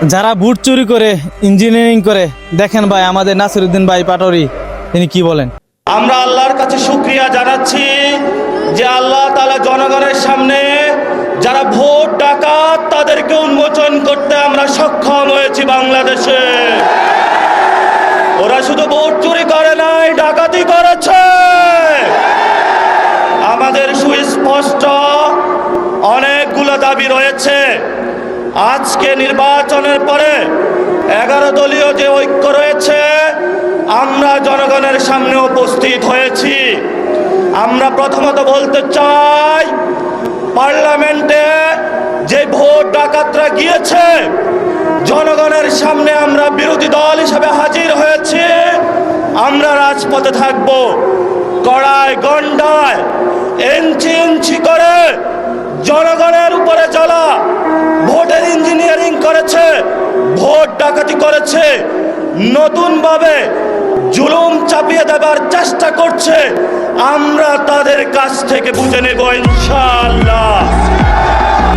যারা বুট চুরি করে ইঞ্জিনিয়ারিং করে, দেখেন ভাই আমাদের নাসিরউদ্দিন ভাই পাটোয়ারি তিনি কি বলেন। আমরা আল্লাহর কাছে শুকরিয়া জানাচ্ছি যে আল্লাহ তাআলা জনগণের সামনে যারা ভোট ডাকাত তাদেরকে উন্মোচন করতে আমরা সক্ষম হয়েছি। বাংলাদেশে ওরা শুধু ভোট চুরি করে নাই, ডাকাতি করেছে। আমাদের সুস্পষ্ট অনেকগুলো দাবি রয়েছে। আজকে নির্বাচনের পরে 11 দলীয় যে ঐক্য রয়েছে, আমরা জনগণের সামনে উপস্থিত হয়েছি। আমরা প্রথমত বলতে চাই, পার্লামেন্টে যে ভোট ডাকাতরা গিয়েছে, জনগণের সামনে আমরা বিরোধী দল হিসেবে হাজির হয়েছি। আমরা রাজপথে থাকব, কড়ায় গন্ডায় ইঞ্চি ইঞ্চি করে জনগণের উপরে যারা ভোটের ইঞ্জিনিয়ারিং করেছে, ভোট ডাকাতি করেছে, নতুনভাবে জুলুম চাপিয়ে দেবার চেষ্টা করছে, আমরা তাদের কাছ থেকে বুঝে নেব ইনশাআল্লাহ।